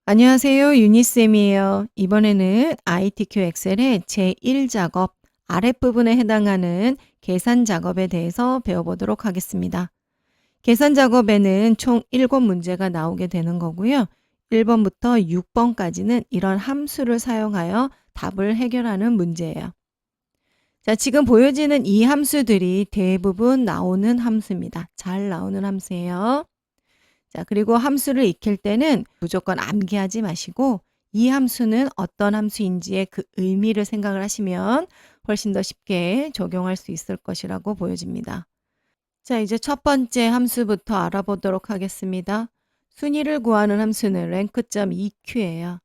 안녕하세요. 유니쌤이에요. 이번에는 ITQ 엑셀의 제1작업 아랫부분에 해당하는 계산 작업에 대해서 배워보도록 하겠습니다. 계산 작업에는 총 7문제가 나오게 되는 거고요. 1번부터 6번까지는 이런 함수를 사용하여 답을 해결하는 문제예요. 자, 지금 보여지는 이 함수들이 대부분 나오는 함수입니다. 잘 나오는 함수예요. 자, 그리고 함수를 익힐 때는 무조건 암기하지 마시고 이 함수는 어떤 함수인지의 그 의미를 생각을 하시면 훨씬 더 쉽게 적용할 수 있을 것이라고 보여집니다. 자, 이제 첫 번째 함수부터 알아보도록 하겠습니다. 순위를 구하는 함수는 rank.eq예요.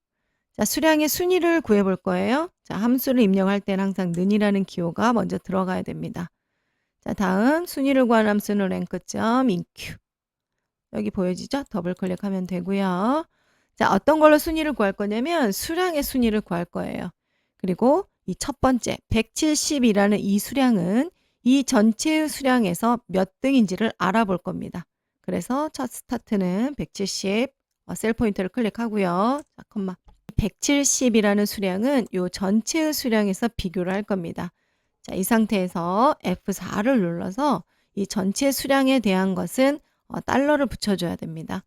자, 수량의 순위를 구해볼 거예요. 자, 함수를 입력할 때는 항상 는이라는 기호가 먼저 들어가야 됩니다. 자, 다음 순위를 구하는 함수는 rank.eq. 여기 보여지죠? 더블 클릭하면 되고요. 자, 어떤 걸로 순위를 구할 거냐면 수량의 순위를 구할 거예요. 그리고 이 첫 번째 170이라는 이 수량은 이 전체의 수량에서 몇 등인지를 알아볼 겁니다. 그래서 첫 스타트는 170 셀 포인트를 클릭하고요. 자, 컴마 170이라는 수량은 이 전체의 수량에서 비교를 할 겁니다. 자, 이 상태에서 F4를 눌러서 이 전체 수량에 대한 것은 달러를 붙여줘야 됩니다.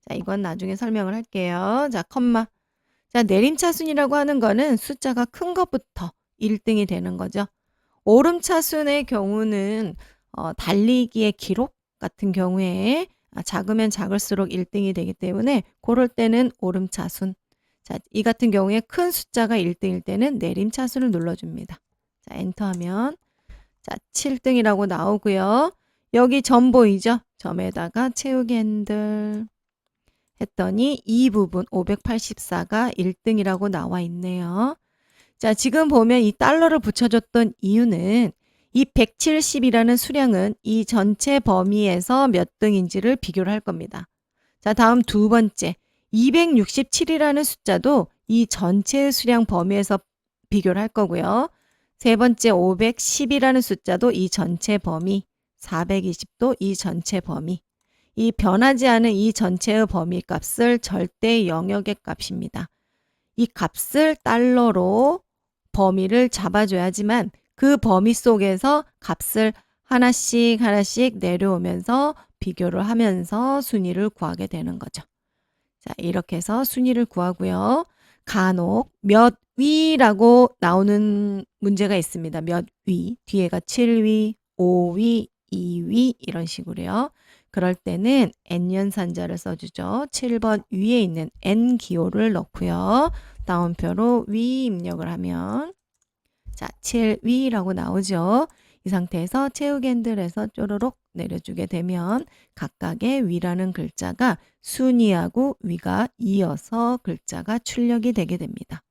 자, 이건 나중에 설명을 할게요. 자, 컴마. 자, 내림차순이라고 하는 거는 숫자가 큰 것부터 1등이 되는 거죠. 오름차순의 경우는 달리기의 기록 같은 경우에 작으면 작을수록 1등이 되기 때문에 그럴 때는 오름차순. 자, 이 같은 경우에 큰 숫자가 1등일 때는 내림차순을 눌러줍니다. 자, 엔터하면 자, 7등이라고 나오고요. 여기 점 보이죠? 점에다가 채우기 핸들 했더니 이 부분 584가 1등이라고 나와 있네요. 자, 지금 보면 이 달러를 붙여줬던 이유는 이 170이라는 수량은 이 전체 범위에서 몇 등인지를 비교를 할 겁니다. 자, 다음 두 번째 267이라는 숫자도 이 전체 수량 범위에서 비교를 할 거고요. 세 번째 510이라는 숫자도 이 전체 범위, 420도 이 전체 범위. 이 변하지 않은 이 전체의 범위 값을 절대 영역의 값입니다. 이 값을 달러로 범위를 잡아줘야지만 그 범위 속에서 값을 하나씩 하나씩 내려오면서 비교를 하면서 순위를 구하게 되는 거죠. 자, 이렇게 해서 순위를 구하고요. 간혹 몇 위라고 나오는 문제가 있습니다. 몇 위, 뒤에가 7위, 5위, 2위 이런 식으로요. 그럴 때는 n연산자를 써주죠. 7번 위에 있는 n 기호를 넣고요. 다운표로 위 입력을 하면 자, 7위라고 나오죠. 이 상태에서 채우기 핸들에서 쪼르륵 내려주게 되면 각각의 위라는 글자가 순위하고 위가 이어서 글자가 출력이 되게 됩니다.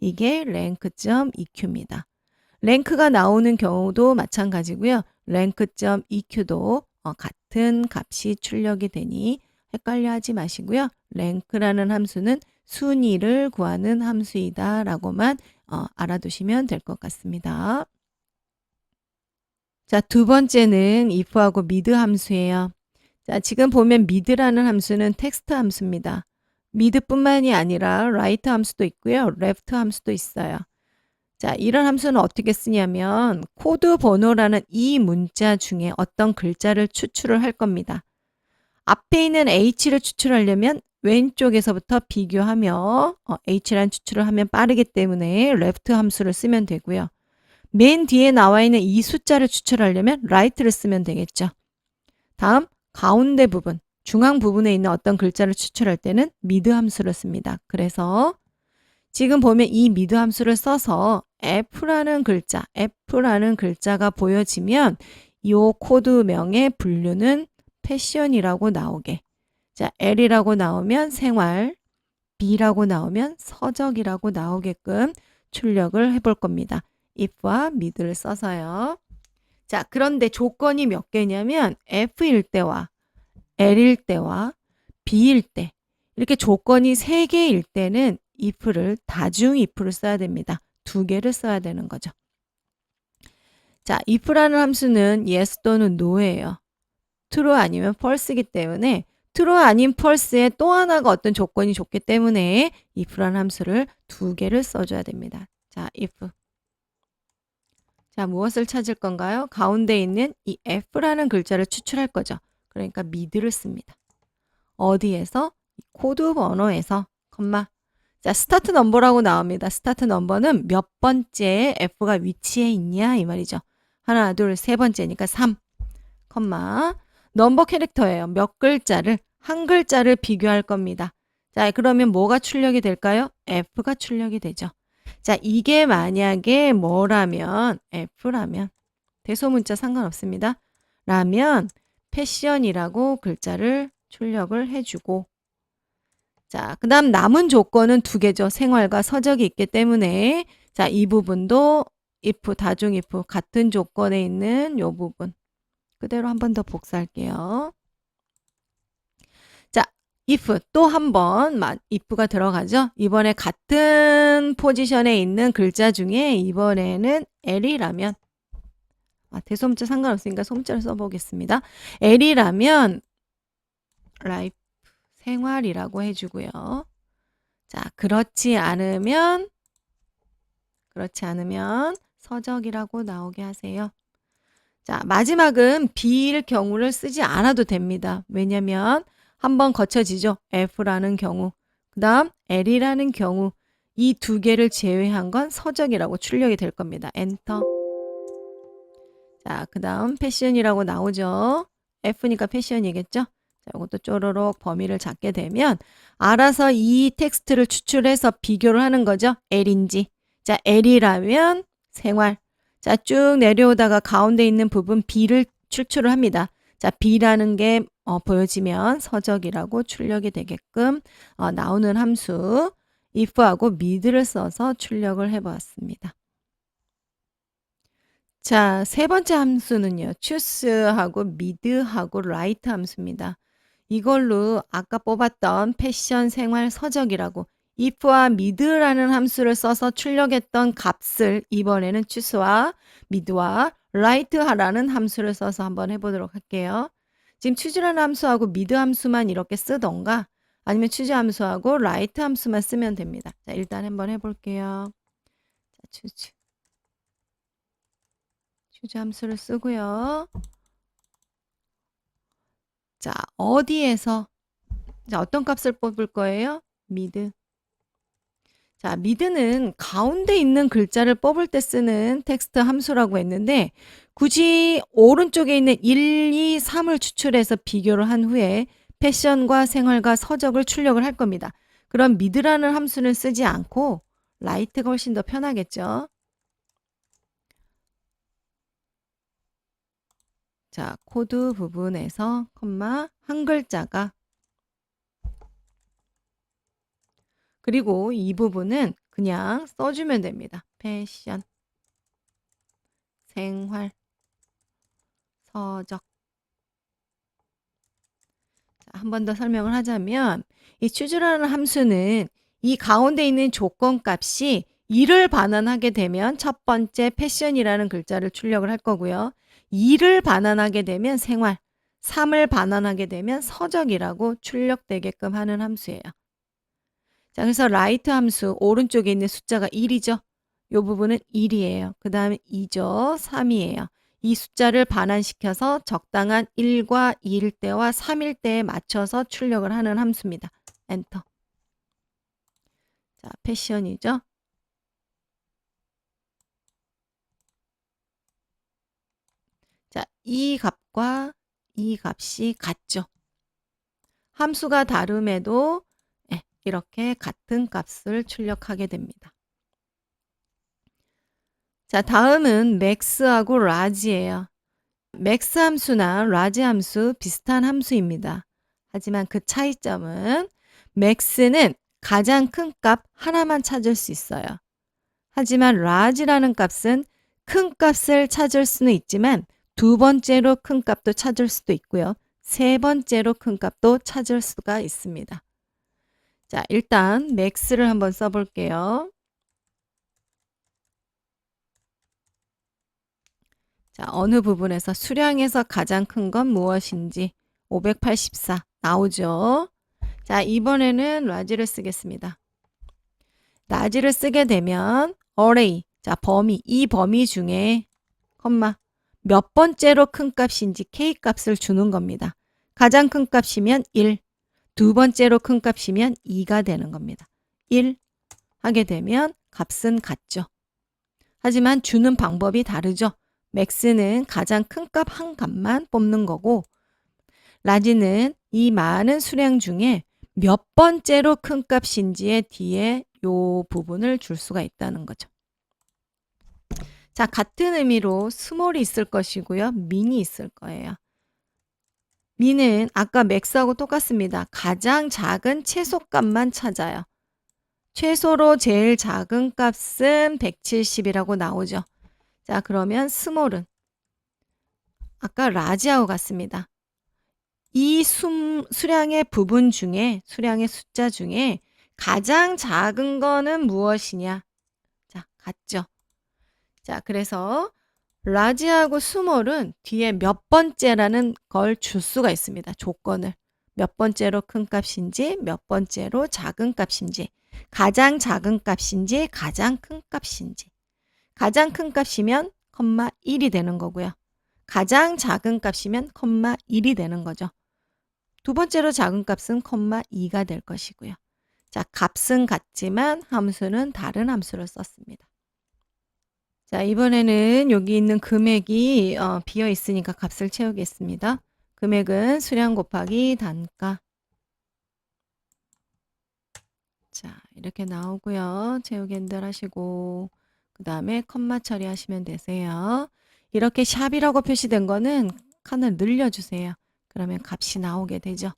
이게 rank.eq입니다. 랭크가 나오는 경우도 마찬가지고요. rank.eq도 같은 값이 출력이 되니 헷갈려 하지 마시고요. rank라는 함수는 순위를 구하는 함수이다 라고만 알아두시면 될 것 같습니다. 자, 두 번째는 if하고 mid 함수예요. 자, 지금 보면 mid라는 함수는 텍스트 함수입니다. mid뿐만이 아니라 right 함수도 있고요. left 함수도 있어요. 자, 이런 함수는 어떻게 쓰냐면 코드 번호라는 이 문자 중에 어떤 글자를 추출을 할 겁니다. 앞에 있는 h를 추출하려면 왼쪽에서부터 비교하며 h라는 추출을 하면 빠르기 때문에 left 함수를 쓰면 되고요. 맨 뒤에 나와 있는 이 숫자를 추출하려면 right를 쓰면 되겠죠. 다음 가운데 부분, 중앙 부분에 있는 어떤 글자를 추출할 때는 mid 함수를 씁니다. 그래서 지금 보면 이 mid 함수를 써서 F라는 글자가 보여지면 이 코드명의 분류는 패션이라고 나오게. 자, L이라고 나오면 생활, B라고 나오면 서적이라고 나오게끔 출력을 해볼 겁니다. if와 mid를 써서요. 자, 그런데 조건이 몇 개냐면 F일 때와 L일 때와 B일 때 이렇게 조건이 3개일 때는 if를 다중 if를 써야 됩니다. 2개를 써야 되는 거죠. 자, if라는 함수는 yes 또는 no예요. true 아니면 false이기 때문에 true 아닌 false에 또 하나가 어떤 조건이 좋기 때문에 if라는 함수를 두 개를 써줘야 됩니다. 자, if. 자, 무엇을 찾을 건가요? 가운데 있는 이 f라는 글자를 추출할 거죠. 그러니까 mid를 씁니다. 어디에서? 코드 번호에서, 컴마. 자, 스타트 넘버라고 나옵니다. 스타트 넘버는 몇 번째에 f가 위치해 있냐 이 말이죠. 하나, 둘, 세 번째니까 3, 컴마. 넘버 캐릭터예요. 몇 글자를, 한 글자를 비교할 겁니다. 자, 그러면 뭐가 출력이 될까요? f가 출력이 되죠. 자, 이게 만약에 뭐라면, f라면, 대소문자 상관없습니다. 라면, 패션이라고 글자를 출력을 해주고, 자, 그 다음 남은 조건은 두 개죠. 생활과 서적이 있기 때문에, 자, 이 부분도 if, 다중 if, 같은 조건에 있는 요 부분. 그대로 한 번 더 복사할게요. 자, if 또 한 번 if가 들어가죠. 이번에 같은 포지션에 있는 글자 중에 이번에는 L이라면, 대소문자 상관없으니까 소문자를 써보겠습니다. L이라면 life, 생활이라고 해주고요. 자, 그렇지 않으면 서적이라고 나오게 하세요. 자, 마지막은 B일 경우를 쓰지 않아도 됩니다. 왜냐면 한번 거쳐지죠. F라는 경우, 그 다음 L이라는 경우, 이 두 개를 제외한 건 서적이라고 출력이 될 겁니다. 엔터. 자, 그 다음 패션이라고 나오죠. F니까 패션이겠죠. 자, 이것도 쪼로록 범위를 잡게 되면 알아서 이 텍스트를 추출해서 비교를 하는 거죠. L인지. 자, L이라면 생활. 자, 쭉 내려오다가 가운데 있는 부분 B를 추출을 합니다. 자, B라는 게 보여지면 서적이라고 출력이 되게끔 나오는 함수 if하고 mid를 써서 출력을 해보았습니다. 자, 세 번째 함수는요. choose하고 mid하고 write 함수입니다. 이걸로 아까 뽑았던 패션, 생활, 서적이라고 if와 mid라는 함수를 써서 출력했던 값을 이번에는 choose와 mid와 write하라는 함수를 써서 한번 해보도록 할게요. 지금 choose라는 함수하고 mid 함수만 이렇게 쓰던가 아니면 choose 함수하고 write 함수만 쓰면 됩니다. 자, 일단 한번 해볼게요. 자, choose 함수를 쓰고요. 자, 어디에서 자, 어떤 값을 뽑을 거예요? mid. 자, mid는 가운데 있는 글자를 뽑을 때 쓰는 텍스트 함수라고 했는데 굳이 오른쪽에 있는 1, 2, 3을 추출해서 비교를 한 후에 패션과 생활과 서적을 출력을 할 겁니다. 그럼 mid라는 함수는 쓰지 않고 write가 훨씬 더 편하겠죠. 자, 코드 부분에서 컴마 한 글자가 그리고 이 부분은 그냥 써주면 됩니다. 패션, 생활, 서적. 한 번 더 설명을 하자면 이 choose라는 함수는 이 가운데 있는 조건 값이 2를 반환하게 되면 첫 번째 패션이라는 글자를 출력을 할 거고요. 2를 반환하게 되면 생활, 3을 반환하게 되면 서적이라고 출력되게끔 하는 함수예요. 자, 그래서 write 함수 오른쪽에 있는 숫자가 1이죠. 이 부분은 1이에요. 그 다음에 2죠. 3이에요. 이 숫자를 반환시켜서 적당한 1과 2일 때와 3일 때에 맞춰서 출력을 하는 함수입니다. 엔터. 자, 패션이죠. 자, 이 값과 이 값이 같죠. 함수가 다름에도 이렇게 같은 값을 출력하게 됩니다. 자, 다음은 max하고 large예요. max 함수나 large 함수 비슷한 함수입니다. 하지만 그 차이점은 max는 가장 큰 값 하나만 찾을 수 있어요. 하지만 large라는 값은 큰 값을 찾을 수는 있지만 두 번째로 큰 값도 찾을 수도 있고요. 세 번째로 큰 값도 찾을 수가 있습니다. 자, 일단 max를 한번 써볼게요. 자, 어느 부분에서 수량에서 가장 큰 건 무엇인지 584 나오죠. 자, 이번에는 라지를 쓰겠습니다. 라지를 쓰게 되면 array, 자, 범위, 이 범위 중에 컴마 몇 번째로 큰 값인지 k 값을 주는 겁니다. 가장 큰 값이면 1, 두 번째로 큰 값이면 2가 되는 겁니다. 1 하게 되면 값은 같죠. 하지만 주는 방법이 다르죠. max는 가장 큰 값 한 값만 뽑는 거고 라지는 이 많은 수량 중에 몇 번째로 큰 값인지에 뒤에 요 부분을 줄 수가 있다는 거죠. 자, 같은 의미로 스몰이 있을 것이고요. 민이 있을 거예요. 민은 아까 max하고 똑같습니다. 가장 작은 최소값만 찾아요. 최소로 제일 작은 값은 170이라고 나오죠. 자, 그러면 스몰은 아까 라지하고 같습니다. 이 수량의 부분 중에, 수량의 숫자 중에 가장 작은 거는 무엇이냐? 자, 같죠. 자, 그래서 라지하고 스몰은 뒤에 몇 번째라는 걸 줄 수가 있습니다. 조건을. 몇 번째로 큰 값인지, 몇 번째로 작은 값인지, 가장 작은 값인지, 가장 큰 값인지. 가장 큰 값이면 컴마 1이 되는 거고요. 가장 작은 값이면 컴마 1이 되는 거죠. 두 번째로 작은 값은 컴마 2가 될 것이고요. 자, 값은 같지만 함수는 다른 함수를 썼습니다. 자, 이번에는 여기 있는 금액이 비어 있으니까 값을 채우겠습니다. 금액은 수량 곱하기 단가. 자, 이렇게 나오고요. 채우기 핸들 하시고 그 다음에 컴마 처리하시면 되세요. 이렇게 샵이라고 표시된 거는 칸을 늘려주세요. 그러면 값이 나오게 되죠.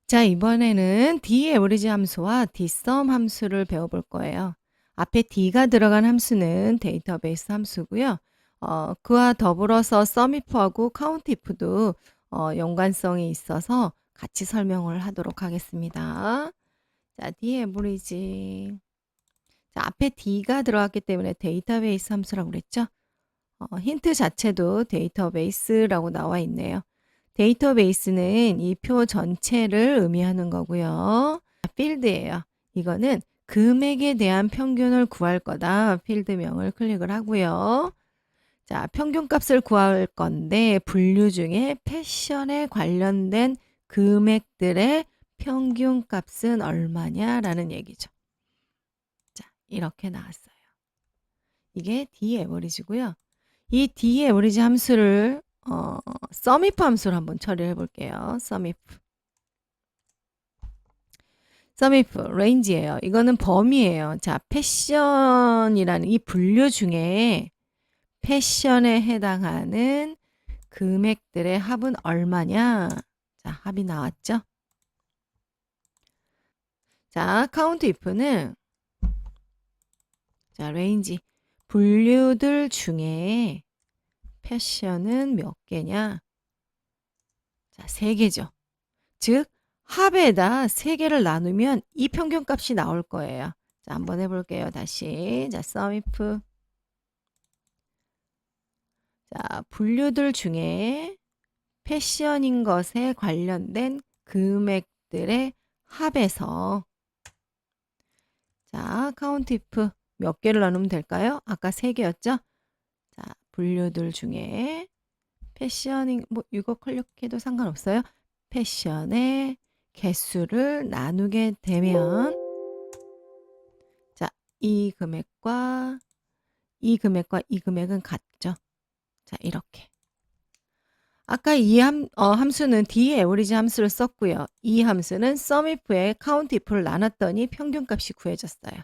자, 이번에는 dAverage 함수와 dsum 함수를 배워볼 거예요. 앞에 d가 들어간 함수는 데이터베이스 함수고요. 그와 더불어서 sumif하고 countif도 연관성이 있어서 같이 설명을 하도록 하겠습니다. 자, dAverage. 자, 앞에 d가 들어갔기 때문에 데이터베이스 함수라고 그랬죠? 힌트 자체도 데이터베이스라고 나와 있네요. 데이터베이스는 이 표 전체를 의미하는 거고요. 필드예요. 이거는 금액에 대한 평균을 구할 거다. 필드명을 클릭을 하고요. 자, 평균값을 구할 건데 분류 중에 패션에 관련된 금액들의 평균값은 얼마냐라는 얘기죠. 자, 이렇게 나왔어요. 이게 dAverage고요. 이 dAverage 함수를 sumif 함수를 한번 처리해 볼게요. sumif range예요. 이거는 범위예요. 자, 패션이라는 이 분류 중에 패션에 해당하는 금액들의 합은 얼마냐? 자, 합이 나왔죠? 자, countif는 자, range 분류들 중에 패션은 몇 개냐? 자, 3개죠. 즉 합에다 3개를 나누면 이 평균값이 나올 거예요. 자, 한번 해볼게요. 다시. 자, sumif. 자, 분류들 중에 패션인 것에 관련된 금액들의 합에서 자, countif 몇 개를 나누면 될까요? 아까 3개였죠? 자, 분류들 중에 패션인 뭐 이거 클릭해도 상관없어요. 패션의 개수를 나누게 되면 자, 이 금액과 이 금액은 같죠. 자, 이렇게. 아까 이 함수는 dAverage 함수를 썼고요. 이 함수는 sumif에 countif를 나눴더니 평균값이 구해졌어요.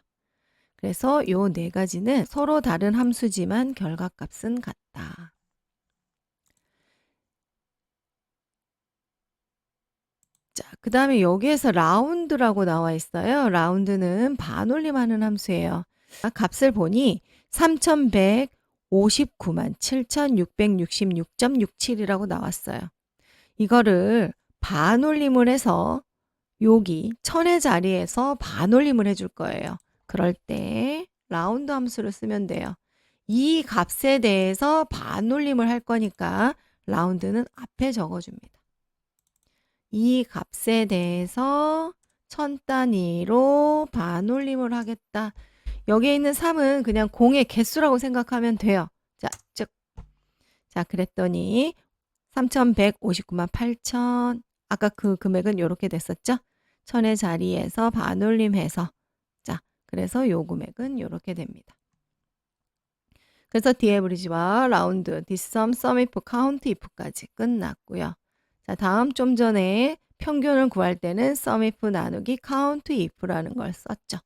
그래서 요 4가지는 서로 다른 함수지만 결과값은 같다. 자, 그 다음에 여기에서 라운드라고 나와 있어요. 라운드는 반올림하는 함수예요. 값을 보니 3159만 7666.67이라고 나왔어요. 이거를 반올림을 해서 여기 1000의 자리에서 반올림을 해줄 거예요. 그럴 때 라운드 함수를 쓰면 돼요. 이 값에 대해서 반올림을 할 거니까 라운드는 앞에 적어줍니다. 이 값에 대해서 천 단위로 반올림을 하겠다. 여기에 있는 3은 그냥 공의 개수라고 생각하면 돼요. 자, 그랬더니 3,159만 8천. 아까 그 금액은 이렇게 됐었죠? 1000의 자리에서 반올림해서. 자, 그래서 요 금액은 이렇게 됩니다. 그래서 디에브리지와 라운드, 디썸, 썸이프, 카운트 이프까지 끝났고요. 자, 다음 좀 전에 평균을 구할 때는 썸이프 나누기 카운트 이프라는 걸 썼죠.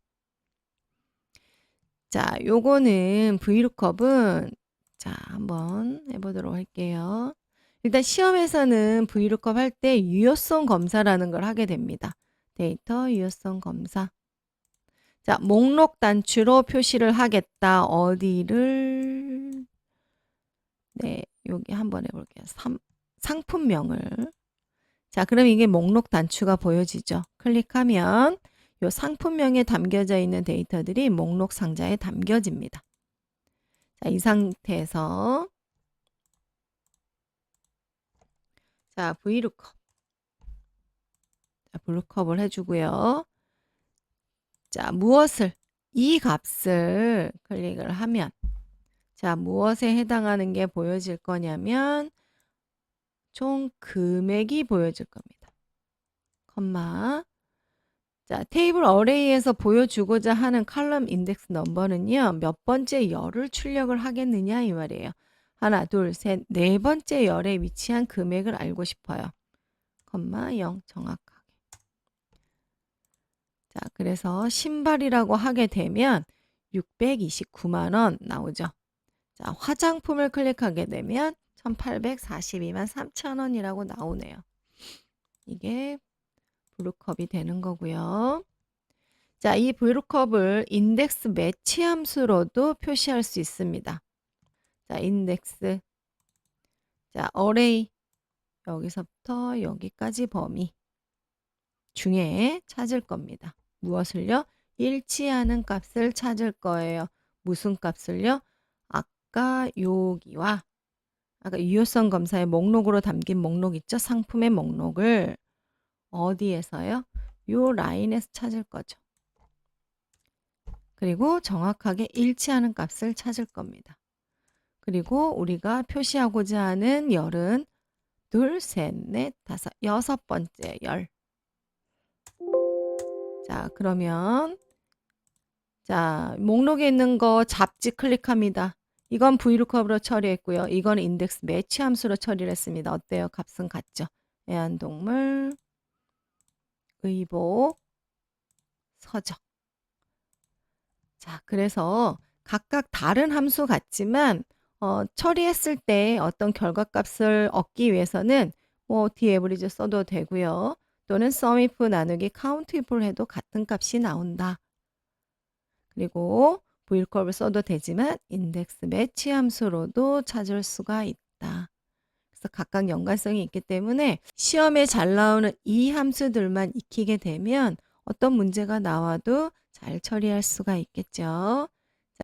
자, 요거는 브이루컵은 자, 한번 해보도록 할게요. 일단 시험에서는 브이루컵 할 때 유효성 검사라는 걸 하게 됩니다. 데이터 유효성 검사. 자, 목록 단추로 표시를 하겠다. 어디를? 네, 여기 한번 해볼게요. 상품명을. 자, 그럼 이게 목록 단추가 보여지죠. 클릭하면 이 상품명에 담겨져 있는 데이터들이 목록 상자에 담겨집니다. 자, 이 상태에서 자, VLOOKUP. 자, VLOOKUP을 해주고요. 자, 이 값을 클릭을 하면 자, 무엇에 해당하는 게 보여질 거냐면 총 금액이 보여질 겁니다. 컴마. 자, 테이블 어레이에서 보여주고자 하는 컬럼 인덱스 넘버는요. 몇 번째 열을 출력을 하겠느냐 이 말이에요. 하나, 둘, 셋, 네 번째 열에 위치한 금액을 알고 싶어요. 컴마 0 정확하게. 자, 그래서 신발이라고 하게 되면 629만 원 나오죠. 자, 화장품을 클릭하게 되면 1842만 3천 원이라고 나오네요. 이게 브루컵이 되는 거고요. 자, 이 브루컵을 인덱스 매치 함수로도 표시할 수 있습니다. 자, 인덱스. 자, 어레이. 여기서부터 여기까지 범위 중에 찾을 겁니다. 무엇을요? 일치하는 값을 찾을 거예요. 무슨 값을요? 아까 여기와 아까 유효성 검사의 목록으로 담긴 목록 있죠? 상품의 목록을 어디에서요? 요 라인에서 찾을 거죠. 그리고 정확하게 일치하는 값을 찾을 겁니다. 그리고 우리가 표시하고자 하는 열은 둘, 셋, 넷, 다섯, 여섯 번째 열. 자, 그러면 자, 목록에 있는 거 잡지 클릭합니다. 이건 VLOOKUP으로 처리했고요. 이건 인덱스 매치 함수로 처리를 했습니다. 어때요? 값은 같죠? 애완동물, 의복, 서적. 자, 그래서 각각 다른 함수 같지만 처리했을 때 어떤 결과값을 얻기 위해서는 뭐 dAverage 써도 되고요. 또는 SUMIF 나누기 COUNTIF를 해도 같은 값이 나온다. 그리고 VLOOKUP을 써도 되지만 인덱스 매치 함수로도 찾을 수가 있다. 그래서 각각 연관성이 있기 때문에 시험에 잘 나오는 이 함수들만 익히게 되면 어떤 문제가 나와도 잘 처리할 수가 있겠죠.